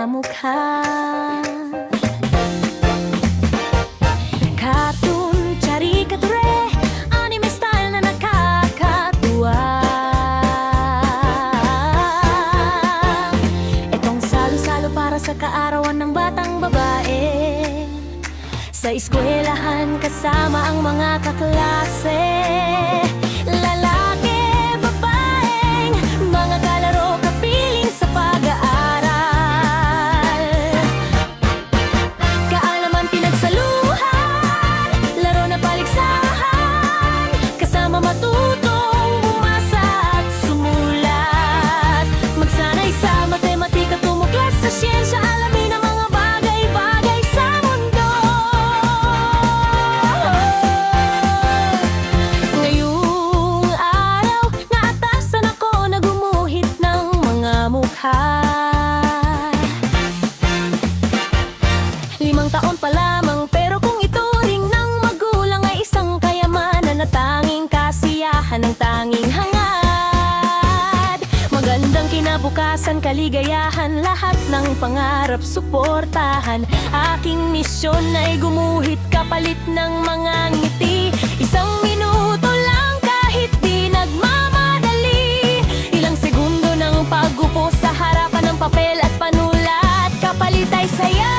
mukha. Cartoon, charikature, anime style na nakakatuwa. Itong salo-salo para sa kaarawan ng batang babae. Sa eskwelahan kasama ang mga kaklase. Lalaki, babaeng, mga kalaro kapiling sa pag-aaral. Kaalaman pinagsaluhan, laro na paligsahan, kasama matutong bumasa at sumulat. Magsanay sa matematika, tumuklas sa siyensya, alamin ang mga bagay-bagay sa mundo. Ngayong araw, naatasan ako na gumuhit ng mga mukha. 5 taon pa lamang, pero kung ituring ng magulang ay isang kayamanan na tanging kasiyahan ng tanging hangad. Magandang kinabukasan, kaligayahan, lahat ng pangarap suportahan. Aking misyon ay gumuhit kapalit ng mga ngiti. Isang minuto lang kahit di nagmamadali. Ilang segundo ng pag-upo sa harapan ng papel at panulat, kapalit ay saya.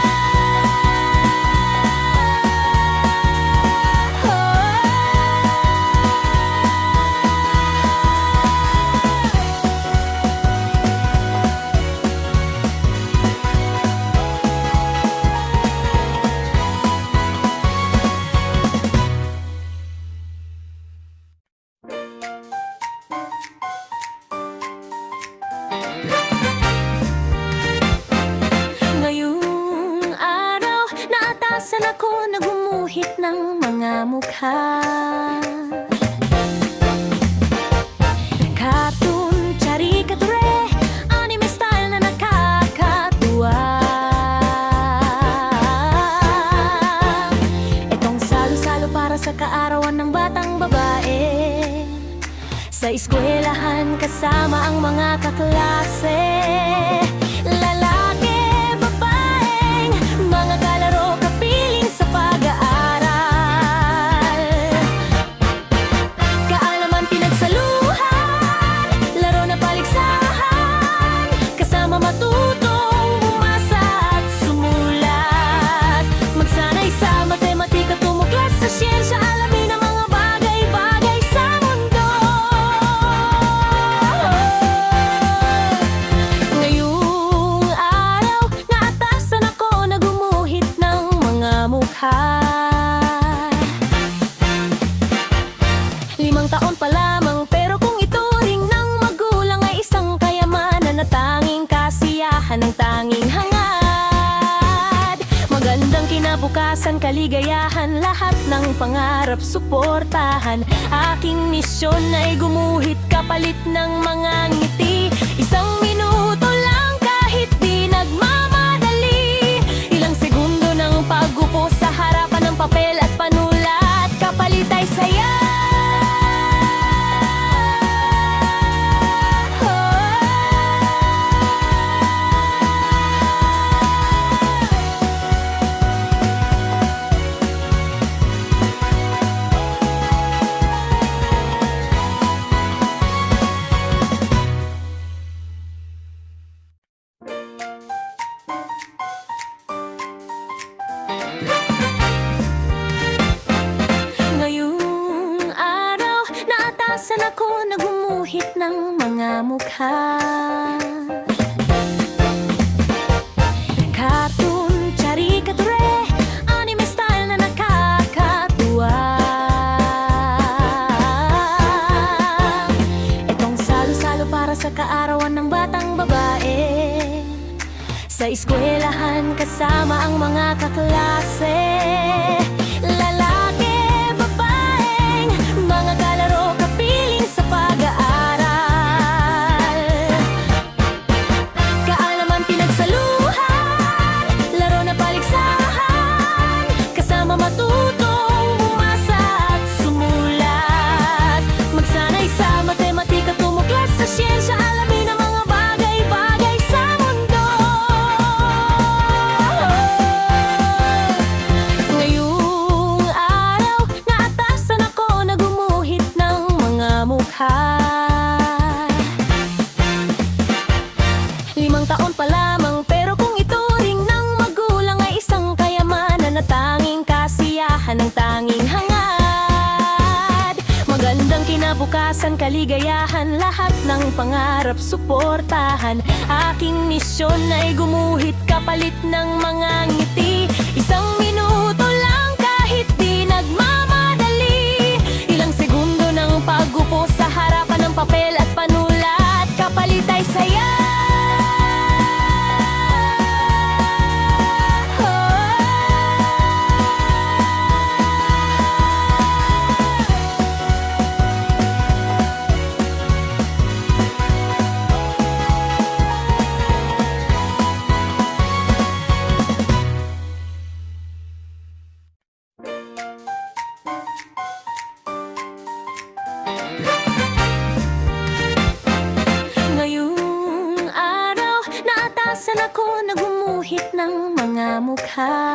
Ngayong araw, naatasan ako na gumuhit ng mga mukha. Cartoon, charikature, anime style na nakakatuwa. Itong salo-salo para sa kaarawan ng batang babae. Sa eskwelahan kasama ang mga kaklase. Lalaki, babaeng, mga kalaro kapiling sa pag-aaral. Kaalaman pinagsaluhan, laro na paligsahan, kasama matutong bumasa at sumulat. Magsanay sa matematika, tumuklas sa siyensya, alamin ang mga bagay-bagay sa mundo. Ngayong araw, naatasan ako na gumuhit ng mga mukha. 5 taon pa lamang, pero kung ituring ng magulang ay isang kayamanan na tanging kasiyahan ng tanging hangad. Magandang kinabukasan, kaligayahan, lahat ng pangarap suportahan. Aking misyon ay gumuhit kapalit ng mga ngiti. Isang minuto lang kahit di nagmamadali. Ilang segundo ng pag-upo sa harapan ng papel at panulat, kapalit ay saya. Ngayong araw, naatasan ako na gumuhit ng mga mukha. Cartoon, charikature, anime style na nakakatuwa. Itong salo-salo para sa kaarawan ng batang babae. Sa eskwelahan kasama ang mga kaklase. Lalaki, babaeng, mga kalaro kapiling sa pag-aaral. kinabukasan, kaligayahan, lahat ng pangarap suportahan. Aking misyon ay gumuhit kapalit ng mga ngiti. Isang minuto lang kahit di nagmamadali. Ilang segundo ng pag-upo sa harapan ng papel at panulat, kapalit ay saya. Ngayong araw, naatasan ako na gumuhit ng mga mukha.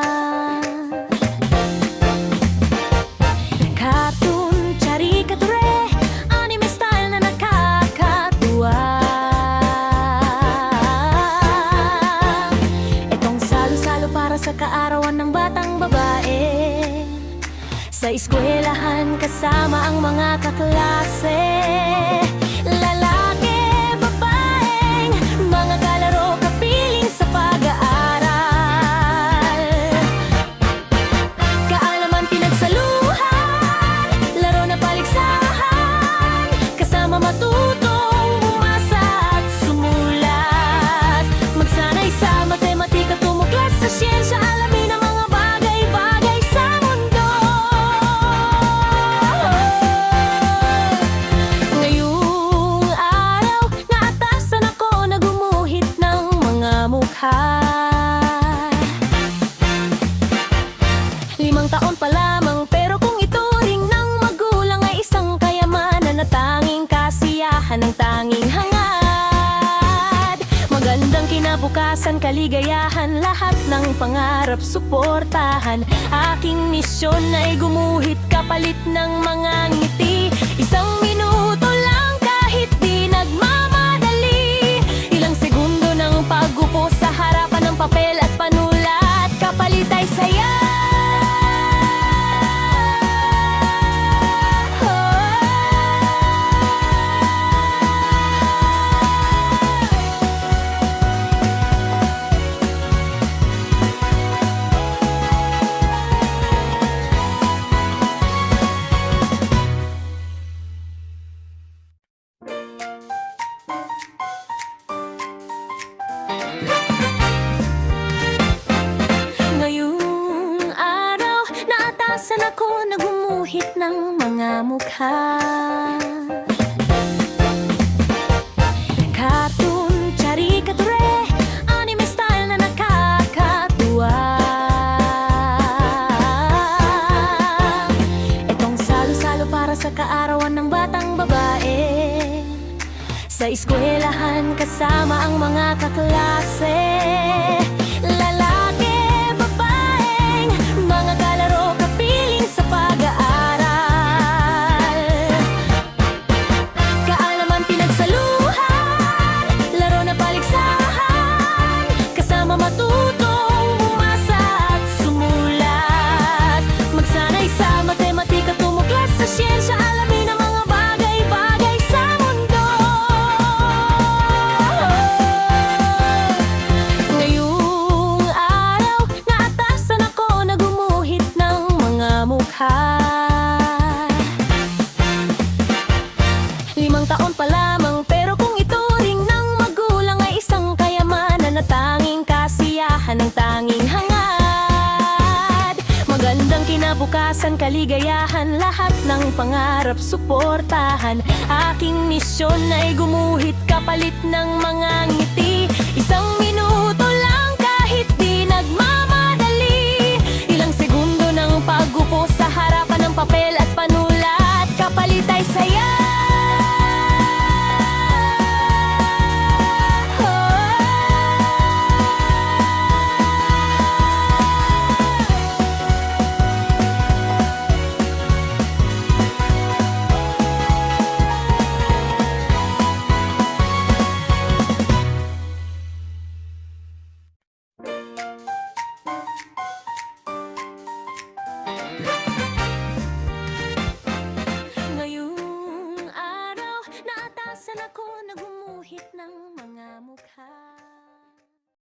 Cartoon, charikature, anime style na nakakatuwa. Itong salo-salo para sa kaarawan ng batang babae. Sa eskwelahan kasama ang mga kaklase. Lalaki, babaeng, mga kalaro, kapiling sa pag-aaral. Kaalaman pinagsaluhan, laro na paligsahan, kasama matutong bumasa at sumulat. Magsanay sa matematika, tumuklas sa siyensya, alamin ang mga bagay-bagay sa mundo. Ngayong araw, naatasan ako na gumuhit ng mga mukha. 5 taon pa lamang, pero kung ituring ng magulang ay isang kayamanan na tanging kasiyahan ng tanging hangad. Magandang kinabukasan, kaligayahan, lahat ng pangarap suportahan. Aking misyon ay gumuhit kapalit ng mga ngiti. Isang minuto lang kahit di nagmamadali. Ilang segundo ng pag-upo sa harapan ng papel at panulat, kapalit ay saya. Ngayong araw, naatasan ako na gumuhit ng mga mukha. Cartoon, charikature, anime style na nakakatuwa. Itong salo-salo para sa kaarawan ng batang babae. Sa eskwelahan kasama ang mga kaklase. Lalaki, babaeng, mga kalaro, kapiling sa pag-aaral. Kaalaman pinagsaluhan, laro na paligsahan, kasama matutong bumasa at sumulat. Magsanay sa matematika, tumuklas sa siyensya, alamin ang mga bagay-bagay sa mundo. Ngayong araw, naatasan ako na gumuhit ng mga mukha. 5 taon pa lamang, pero kung ituring ng magulang ay isang kayamanan na tanging kasiyahan ng tanging hangad. Magandang kinabukasan, kaligayahan, lahat ng pangarap suportahan. Aking misyon ay gumuhit kapalit ng mga ngiti.